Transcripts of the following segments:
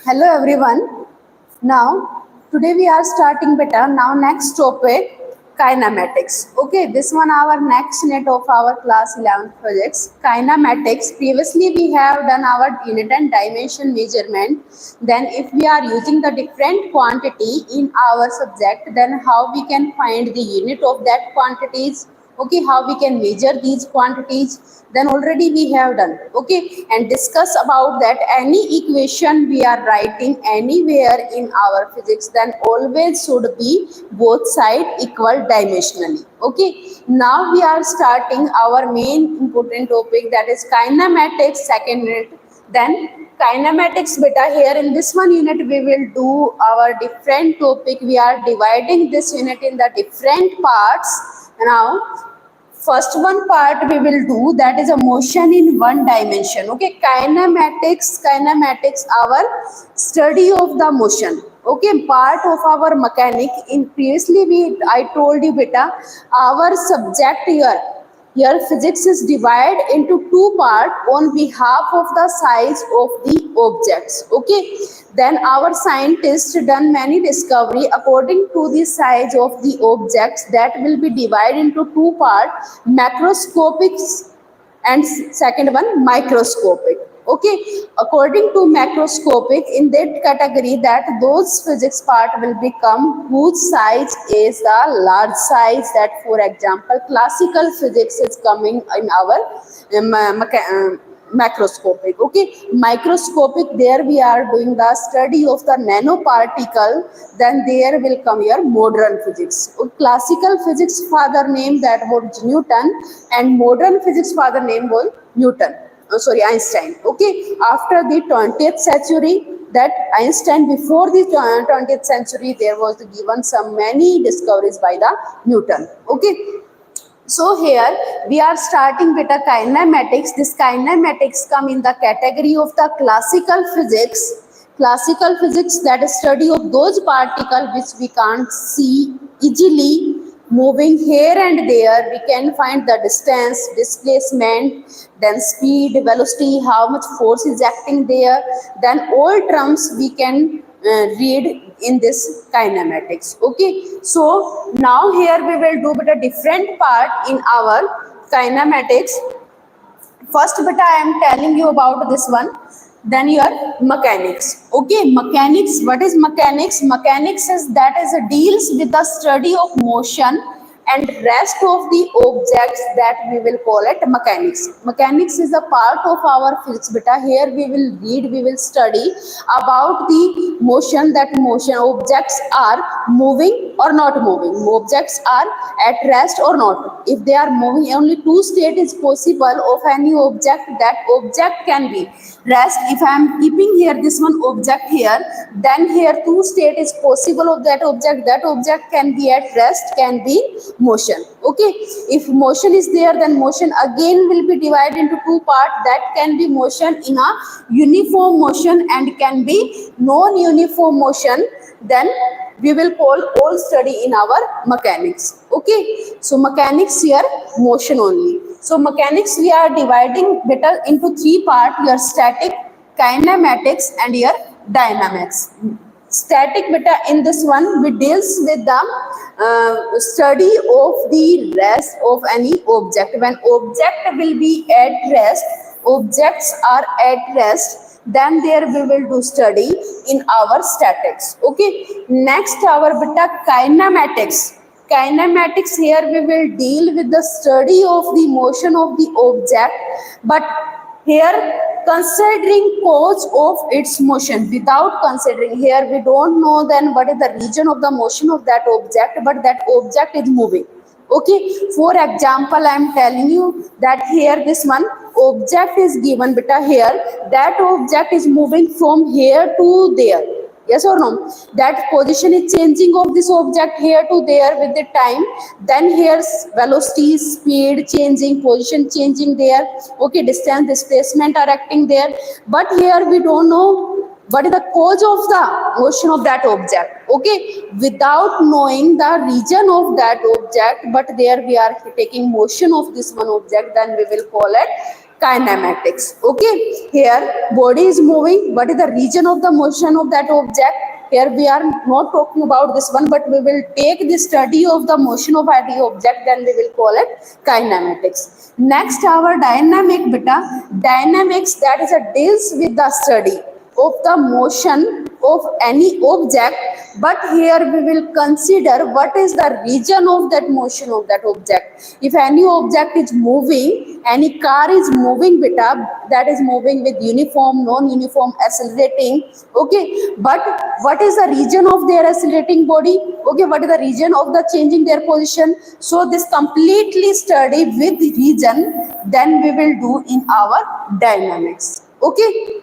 Hello everyone. Now today we are starting better. Now next topic kinematics. Okay, this one our next unit of our class 11 projects kinematics. Previously we have done our unit and dimension measurement. Then if we are using the different quantity in our subject, then how we can find the unit of that quantities. Okay, how we can measure these quantities, then already we have done. Okay, and discuss about that any equation we are writing anywhere in our physics, then always should be both side equal dimensionally. Okay, now we are starting our main important topic, that is kinematics, second unit. Then kinematics beta, here in this one unit we will do our different topic. We are dividing this unit in the different parts. Now first one part we will do, that is a motion in one dimension. Okay, kinematics our study of the motion. Okay, part of our mechanic. In previously I told you beta, our subject here physics is divided into two parts on behalf of the size of the objects. Okay, then our scientists done many discovery according to the size of the objects, that will be divided into two parts, macroscopic and second one microscopic. Okay, according to macroscopic, in that category, that those physics part will become whose size is the large size. That for example classical physics is coming in our macroscopic. Okay, microscopic, there we are doing the study of the nanoparticle. Then there will come your modern physics. Classical physics father name that was Newton, and modern physics father name was Einstein. Okay, after the 20th century, that Einstein, before the 20th century, there was given some many discoveries by the Newton. Okay, so here we are starting with a kinematics. This kinematics come in the category of the classical physics. Classical physics, that is study of those particles which we can't see easily, moving here and there. We can find the distance, displacement, then speed, velocity, how much force is acting there. Then all terms we can read in this kinematics. Okay, so now here we will do but a different part in our kinematics. First beta I am telling you about this one, then your mechanics. Okay, mechanics, what is mechanics? Mechanics is that is a deals with the study of motion and rest of the objects, that we will call it mechanics. Mechanics is a part of our physics beta. Here we will read, we will study about the motion, that motion objects are moving or not moving, objects are at rest or not. If they are moving, only two state is possible of any object. That object can be rest. If I am keeping here this one object here, then here two state is possible of that object. That object can be at rest, can be motion. Okay, if motion is there, then motion again will be divided into two parts. That can be motion in a uniform motion and can be non-uniform motion. Then we will call all study in our mechanics. Okay, so mechanics here motion only. So mechanics we are dividing better into three parts: your static, kinematics, and your dynamics. Static beta, in this one we deals with the study of the rest of any object. When object will be at rest, objects are at rest, then there we will do study in our statics. Okay, next our beta kinematics. Kinematics, here we will deal with the study of the motion of the object, but here considering cause of its motion. Without considering, here we don't know then what is the region of the motion of that object, but that object is moving. Okay, for example I am telling you that here this one object is given beta, here that object is moving from here to there. Yes or no? That position is changing of this object here to there with the time. Then here's velocity, speed changing, position changing there. Okay, distance, displacement are acting there. But here we don't know what is the cause of the motion of that object. Okay, without knowing the region of that object, but there we are taking motion of this one object, then we will call it kinematics. Okay, here body is moving. What is the region of the motion of that object? Here we are not talking about this one, but we will take the study of the motion of any object, then we will call it kinematics. Next, our dynamic beta. Dynamics, that is a deals with the study of the motion of any object, but here we will consider what is the region of that motion of that object. If any object is moving, any car is moving beta, that is moving with uniform, non-uniform, accelerating, okay, but what is the region of their accelerating body? Okay, what is the region of the changing their position? So this completely study with region, then we will do in our dynamics. Okay.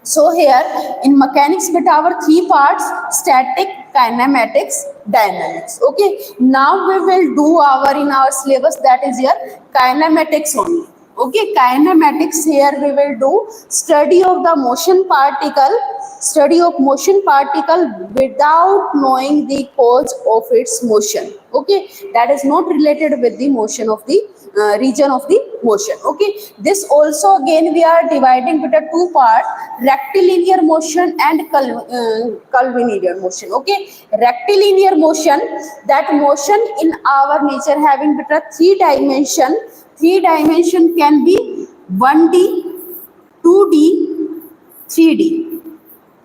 So here in mechanics beta our three parts: static, kinematics, dynamics. Okay. Now we will do our in our syllabus, that is here kinematics only. Okay, kinematics, here we will do study of the motion particle, study of motion particle without knowing the cause of its motion. Okay, that is not related with the motion of the region of the motion. Okay, this also again we are dividing into two parts: rectilinear motion and curvilinear motion. Okay, rectilinear motion, that motion in our nature having beta three dimension. Three dimension can be 1D, 2D, 3D.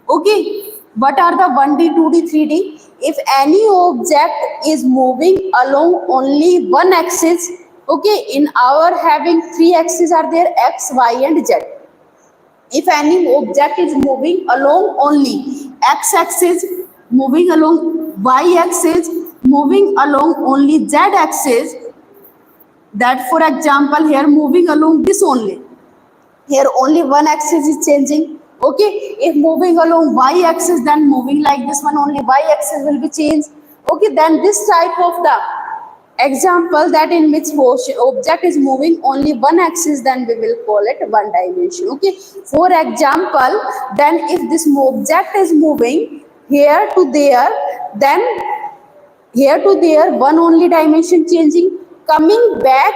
Okay, what are the 1D, 2D, 3D? If any object is moving along only one axis, okay, in our having three axes are there, X, Y and Z. If any object is moving along only X axis, moving along Y axis, moving along only Z axis, that for example here moving along this only, here only one axis is changing. Okay, if moving along Y axis, then moving like this one only Y axis will be changed. Okay, then this type of the example, that in which motion object is moving only one axis, then we will call it one dimension. Okay, for example, then if this object is moving here to there, then here to there one only dimension changing, coming back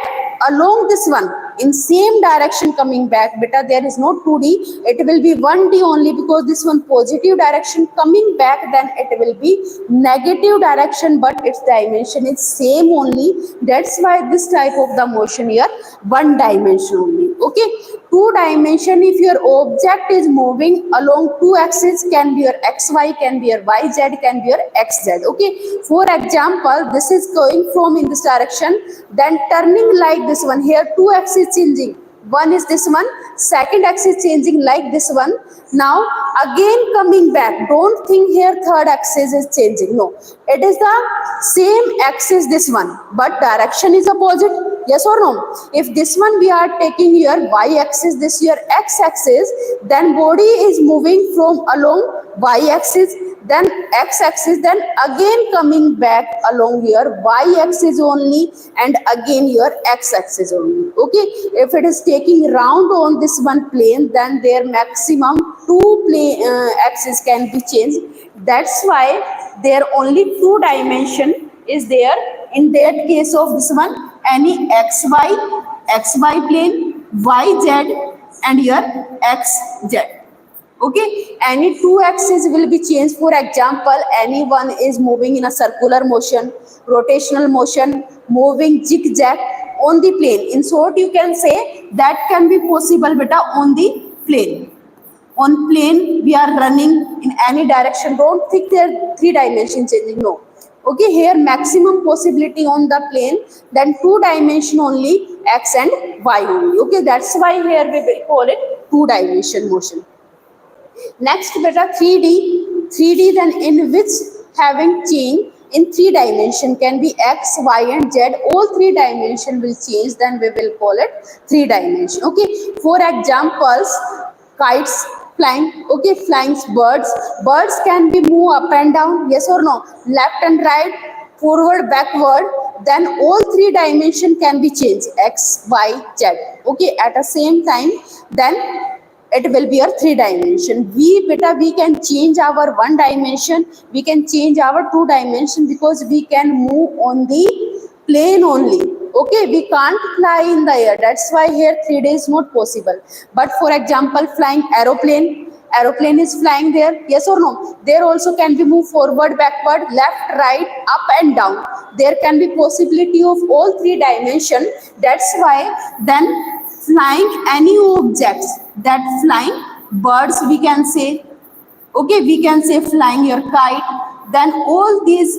along this one in same direction, coming back beta, there is no 2D, it will be 1D only, because this one positive direction coming back, then it will be negative direction, but its dimension is same only. That's why this type of the motion here one dimension only. Okay, two dimension, if your object is moving along two axes, can be your XY, can be your YZ, can be your XZ. Okay, for example, this is going from in this direction, then turning like this one, here two axes changing, one is this one, second axis changing like this one, now again coming back. Don't think here third axis is changing, no, it is the same axis this one, but direction is opposite. Yes or no? If this one we are taking your Y axis, this your X axis, then body is moving from along Y axis, then X axis, then again coming back along your Y axis only, and again your X axis only. Okay, if it is taking round on this one plane, then their maximum two plane axis can be changed. That's why there only two dimension is there. In that case of this one, any XY plane, YZ and your XZ. Okay, any two axes will be changed. For example, any one is moving in a circular motion, rotational motion, moving zigzag on the plane. In short, you can say that can be possible beta on the plane. On plane, we are running in any direction. Don't think there three dimension changing. No. Okay, here maximum possibility on the plane, then two dimension only, X and Y only. Okay, that's why here we will call it two dimension motion. Next beta 3D. 3D, then in which having change in three dimension, can be X, Y and Z. All three dimension will change, then we will call it three dimension. Okay, for examples, kites flying. Okay, flying birds. Birds can be move up and down. Yes or no? Left and right, forward, backward. Then all three dimension can be changed, X, Y, Z. Okay, at the same time, then it will be our three dimension. We can change our one dimension, we can change our two dimension, because we can move on the plane only. Okay, we can't fly in the air. That's why here 3D is not possible. But for example, flying aeroplane is flying there. Yes or no? There also can be moved forward, backward, left, right, up and down. There can be possibility of all 3 dimensions. That's why then flying any objects, that flying birds we can say, okay, we can say flying your kite, then all these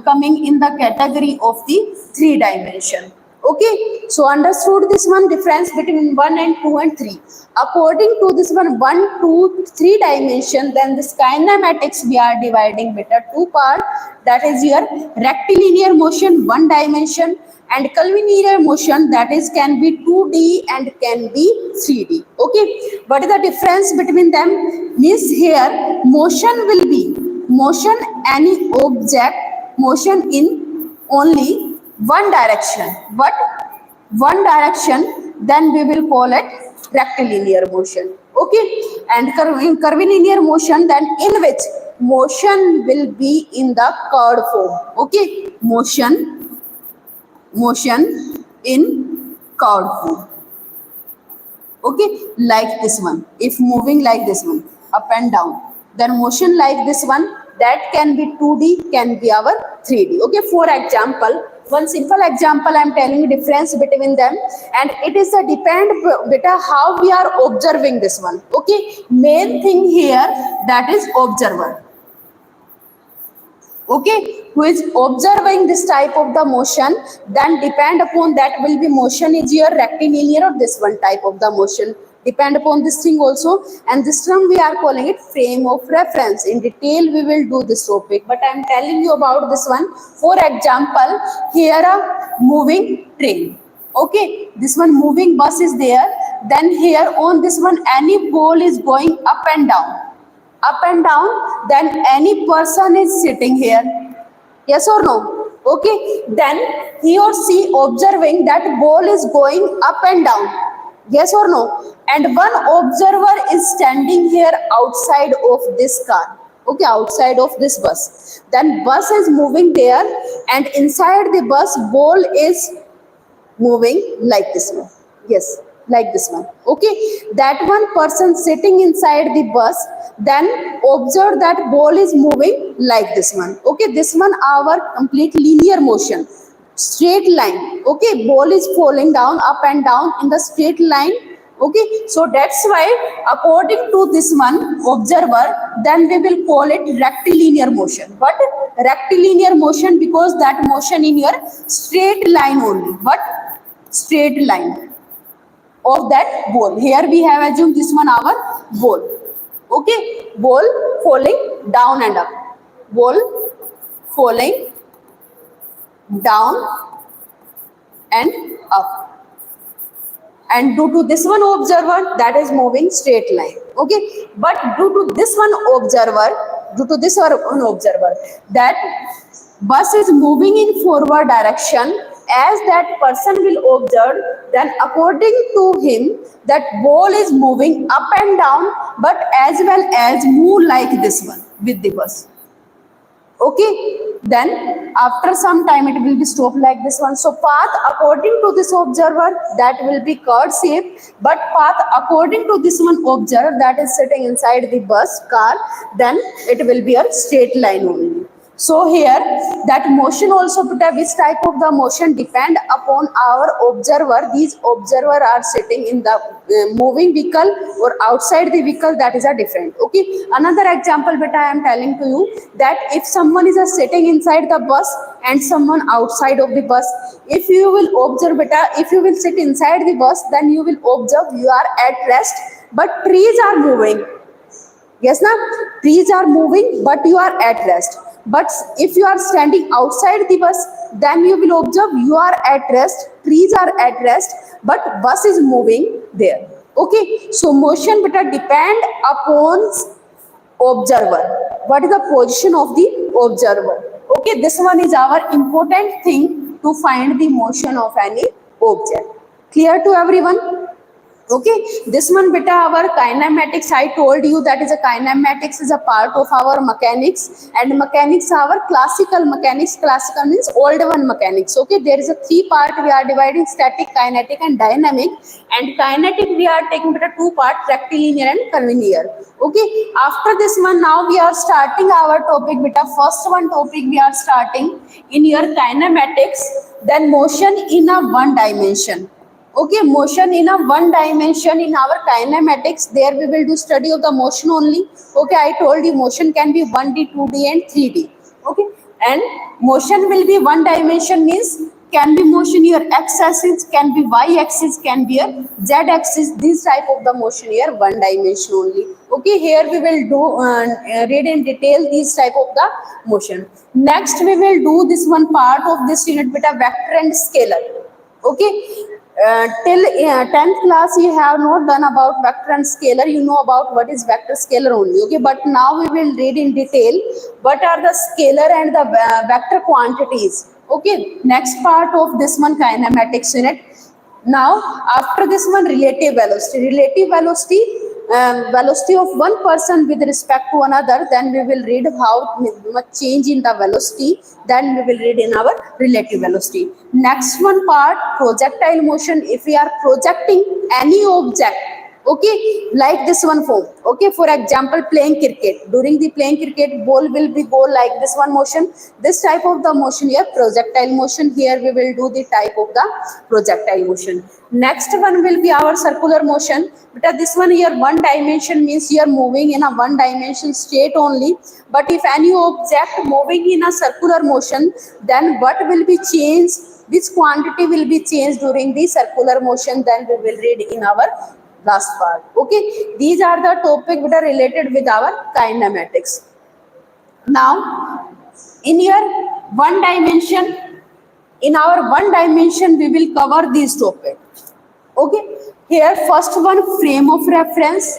coming in the category of the 3 dimension. Okay, so understood this one difference between 1 and 2 and 3. According to this one 1, 2, 3 dimension, then this kinematics we are dividing better 2 part, that is your rectilinear motion 1 dimension and curvilinear motion, that is can be 2D and can be 3D. Okay, what is the difference between them? Means here motion will be motion any object motion in only one direction, but one direction, then we will call it rectilinear motion. Okay, and in curvilinear motion, then in which motion will be in the curved form. Okay, motion in curved form. Okay, like this one. If moving like this one, up and down, then motion like this one, that can be 2D, can be our 3D. Okay, for example, one simple example I am telling you difference between them, and it is a depend beta how we are observing this one. Okay, main thing here, that is observer. Okay, who is observing this type of the motion, then depend upon that will be motion is your rectilinear or this one type of the motion, depend upon this thing also. And this term we are calling it frame of reference. In detail we will do this topic, but I am telling you about this one. For example, here a moving train. Okay, this one moving bus is there, then here on this one any ball is going up and down, then any person is sitting here. Yes or no? Okay, then he or she observing that ball is going up and down. Yes or no? And one observer is standing here outside of this car. Okay, outside of this bus. Then bus is moving there, and inside the bus ball is moving like this one. Yes, like this one. Okay, that one person sitting inside the bus, then observe that ball is moving like this one. Okay, this one our complete linear motion, straight line. Okay, ball is falling down up and down in the straight line. Okay, so that's why according to this one observer, then we will call it rectilinear motion. But rectilinear motion because that motion in your straight line only, but straight line of that ball. Here we have assumed this one our ball. Okay, ball falling down and up, ball falling down and up, and due to this one observer, that is moving straight line. Okay, but due to this one observer, that bus is moving in forward direction, as that person will observe, then according to him that ball is moving up and down, but as well as move like this one with the bus. Okay, then after some time it will be stopped like this one. So path according to this observer, that will be curved shape, but path according to this one observer that is sitting inside the bus car, then it will be a straight line only. So here that motion also, which type of the motion depend upon our observer. These observer are sitting in the moving vehicle or outside the vehicle, that is a different. Okay, another example that I am telling to you, that if someone is sitting inside the bus and someone outside of the bus, if you will observe if you will sit inside the bus, then you will observe you are at rest, but trees are moving. Yes, na? Trees are moving, but you are at rest. But if you are standing outside the bus, then you will observe you are at rest, trees are at rest, but bus is moving there. Okay, so motion beta depend upon observer. What is the position of the observer? Okay, this one is our important thing to find the motion of any object. Clear to everyone? Okay, this one beta our kinematics. I told you that is a kinematics is a part of our mechanics, and mechanics our classical mechanics. Classical means old one mechanics. Okay, there is a three part we are dividing: static, kinetic, and dynamic. And kinetic we are taking beta two part: rectilinear and curvilinear. Okay, after this one now we are starting our topic beta. First one topic we are starting in your kinematics, then motion in a one dimension. Okay, motion in a one dimension in our kinematics. There we will do study of the motion only. Okay, I told you motion can be 1D, 2D and 3D. Okay, and motion will be one dimension means can be motion your x axis, can be y axis, can be a z axis. This type of the motion here one dimension only. Okay, here we will do read in detail these type of the motion. Next we will do this one part of this unit beta, vector and scalar. Okay, till 10th class you have not done about vector and scalar. You know about what is vector, scalar only. Okay, but now we will read in detail what are the scalar and the vector quantities. Okay, next part of this one kinematics unit. Now after this one, relative velocity. Relative velocity, velocity of one person with respect to another. Then we will read how much change in the velocity. Then we will read in our relative velocity. Next one part, projectile motion. If we are projecting any object, okay, like this one form. Okay, for example, playing cricket. During the playing cricket, ball will be go like this one motion. This type of the motion here, projectile motion. Here we will do the type of the projectile motion. Next one will be our circular motion. But this one here, one dimension means you are moving in a one dimension state only. But if any object moving in a circular motion, then what will be changed? Which quantity will be changed during the circular motion? Then we will read in our last part. Okay, these are the topic that are related with our kinematics. Now in your one dimension, in our one dimension we will cover these topic. Okay, here first one, frame of reference.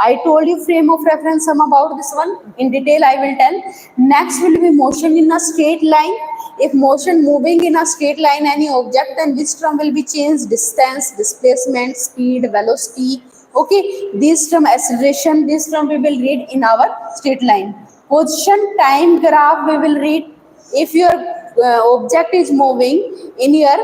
I told you frame of reference, some about this one in detail I will tell. Next will be motion in a straight line. If motion moving in a straight line any object, then which term will be changed? Distance, displacement, speed, velocity. Okay, this term acceleration, this term we will read in our straight line. Position, time graph we will read. If your object is moving in your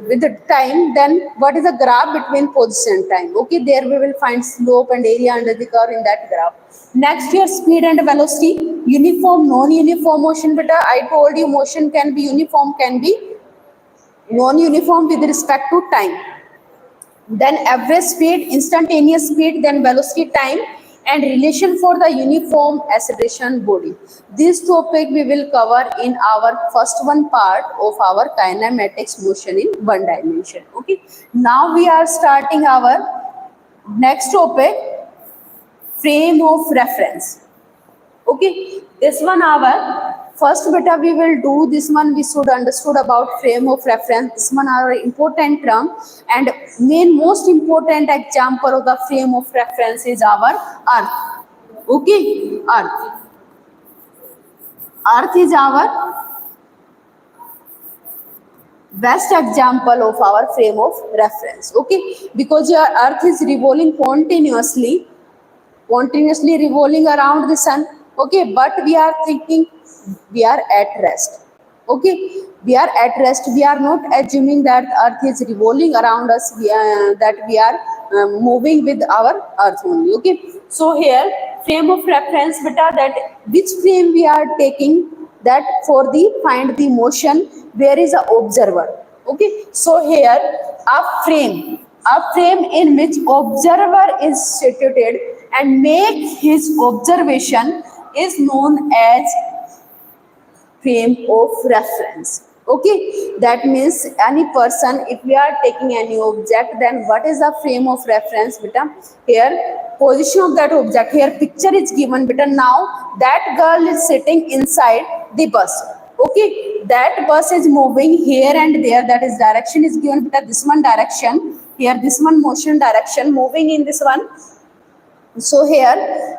with the time, then what is the graph between position and time? Okay, there we will find slope and area under the curve in that graph. Next here, speed and velocity, uniform, non-uniform motion. But I told you motion can be uniform, can be non-uniform with respect to time. Then average speed, instantaneous speed, then velocity, time, and relation for the uniform acceleration body. This topic we will cover in our first one part of our kinematics, motion in one dimension. Okay, now we are starting our next topic, frame of reference. Okay, this one our first beta we will do. This one we should understood about frame of reference. This one our important term, and main most important example of the frame of reference is our earth. Okay, earth is our best example of our frame of reference. Okay, because your earth is revolving continuously revolving around the sun. Okay, but we are thinking we are at rest. Okay, we are at rest. We are not assuming that earth is revolving around us, that we are moving with our earth only. Okay, so here frame of reference beta, that which frame we are taking, that for the find the motion where is the observer. Okay, so here a frame in which observer is situated and make his observation is known as frame of reference. Okay, that means any person, if we are taking any object, then what is the frame of reference beta? Here position of that object, here picture is given beta. Now that girl is sitting inside the bus. Okay, that bus is moving here and there, that is direction is given beta, this one direction, here this one motion direction, moving in this one. So here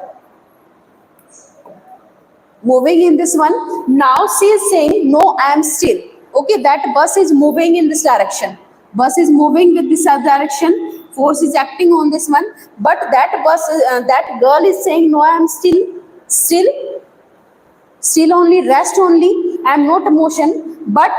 moving in this one. Now she is saying no, I am still. Okay, that bus is moving in this direction. Bus is moving with this direction. force is acting on this one, but that girl is saying no, I am still only rest only, I am not motion. But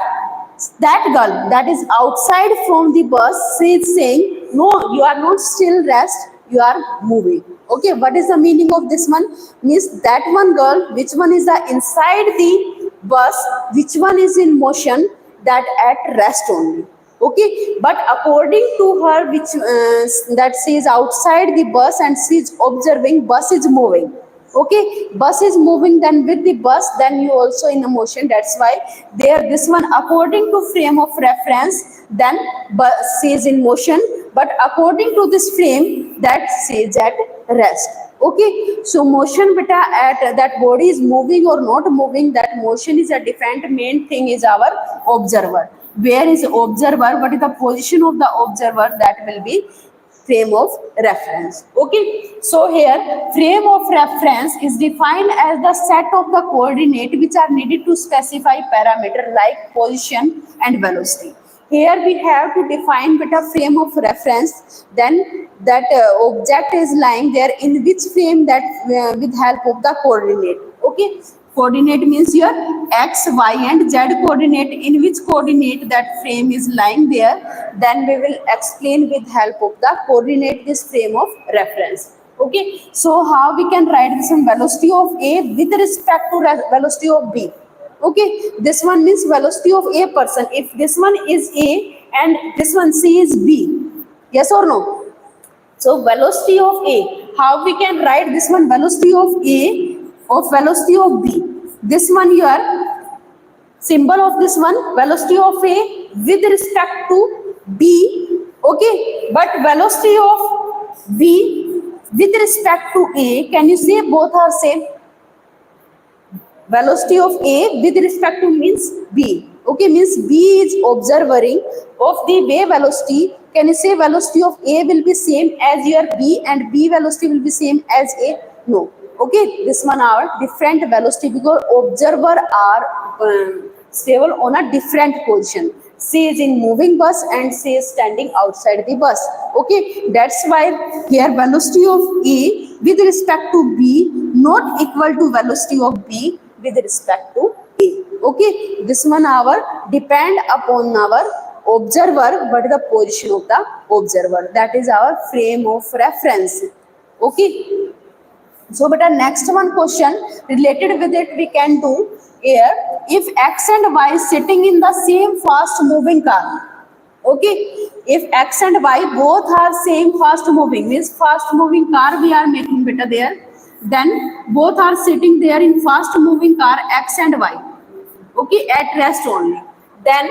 that girl that is outside from the bus, she is saying no, you are not still rest, you are moving. Okay, what is the meaning of this one? Means that one girl, which one is the inside the bus, which one is in motion, that at rest only. Okay, but according to her, which that she is outside the bus and she is observing bus is moving. Okay, bus is moving, then with the bus, then you also in a motion. That's why there this one according to frame of reference, then bus is in motion, but according to this frame, that says at rest. Okay, so motion beta at that body is moving or not moving, that motion is a different. Main thing is our observer. Where is observer? What is the position of the observer? That will be frame of reference. Okay, so here frame of reference is defined as the set of the coordinate which are needed to specify parameter like position and velocity. Here we have to define with a frame of reference, then that object is lying there in which frame, that with help of the coordinate. Okay, coordinate means your x, y and z coordinate, in which coordinate that frame is lying there, then we will explain with help of the coordinate this frame of reference. Okay, so how we can write this one? Velocity of A with respect to velocity of B. Okay, this one means velocity of a person. If this one is A and this one C is B, yes or no? So velocity of A, how we can write this one? Velocity of A of velocity of B. This one here, symbol of this one, velocity of A with respect to B. Okay, but velocity of B with respect to A, can you say both are same? Velocity of A with respect to means B. Okay, means B is observing of the wave velocity. Can you say velocity of A will be same as your B and B velocity will be same as A? No. Okay, this one are different velocity because observer are stable on a different position. C is in moving bus and C is standing outside the bus. Okay, that's why here velocity of A with respect to B not equal to velocity of B with respect to A. Okay, this one our depend upon our observer, but the position of the observer, that is our frame of reference. Okay, so but our next one question related with it we can do here. If X and Y sitting in the same fast moving car, okay, if X and Y both are same fast moving, means fast moving car we are making better there, then both are sitting there in fast moving car X and Y, okay, at rest only, then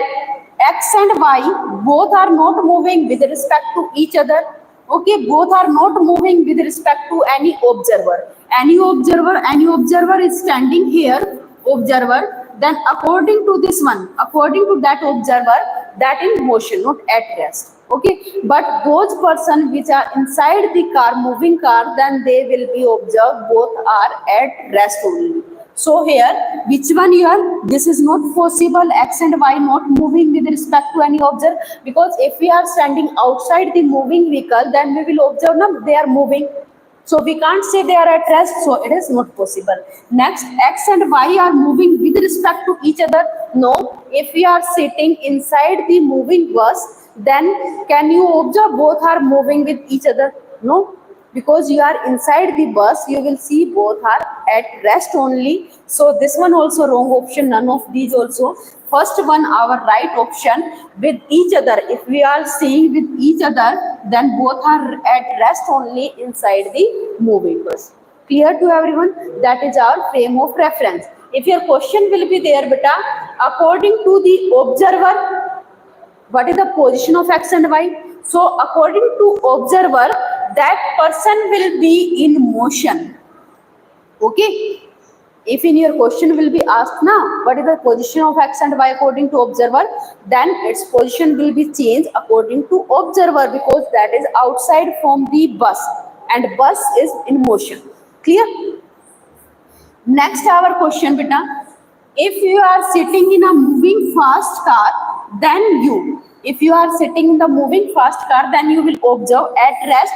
X and Y both are not moving with respect to each other. Okay, both are not moving with respect to any observer. Any observer is standing here, observer, then according to this one, according to that observer, that in motion, not at rest. Okay, but those person which are inside the car, moving car, then they will be observed, both are at rest only. So here, which one here? This is not possible, X and Y not moving with respect to any observer, because if we are standing outside the moving vehicle, then we will observe them, they are moving. So we can't say they are at rest, so it is not possible. Next, X and Y are moving with respect to each other. No, if we are sitting inside the moving bus, then can you observe both are moving with each other? No, because you are inside the bus, you will see both are at rest only. So this one also wrong option, none of these also. First one our right option, with each other. If we are seeing with each other, then both are at rest only inside the moving bus. Clear to everyone? That is our frame of reference. If your question will be there, beta, according to the observer, what is the position of X and Y? So according to observer, that person will be in motion. Okay, if in your question will be asked now what is the position of X and Y according to observer, then its position will be changed according to observer, because that is outside from the bus and bus is in motion. Clear? Next our question, beta, if you are sitting in a moving fast car, then you, If you are sitting in the moving fast car, then you will observe at rest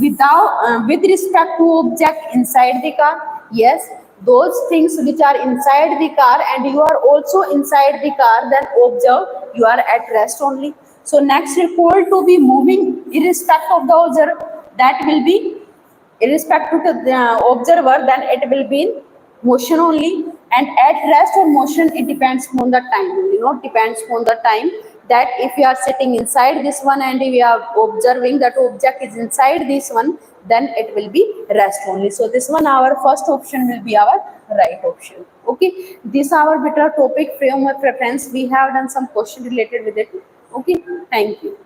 without with respect to object inside the car. Yes, those things which are inside the car and you are also inside the car, then observe you are at rest only. So next report to be moving irrespective of the observer, that will be irrespective to the observer, then it will be in motion only. And at rest or motion, it depends upon the time, not depends upon the time, that if you are sitting inside this one and we are observing that object is inside this one, then it will be rest only. So this one, our first option will be our right option. Okay, this our better topic frame of reference. We have done some question related with it. Okay, thank you.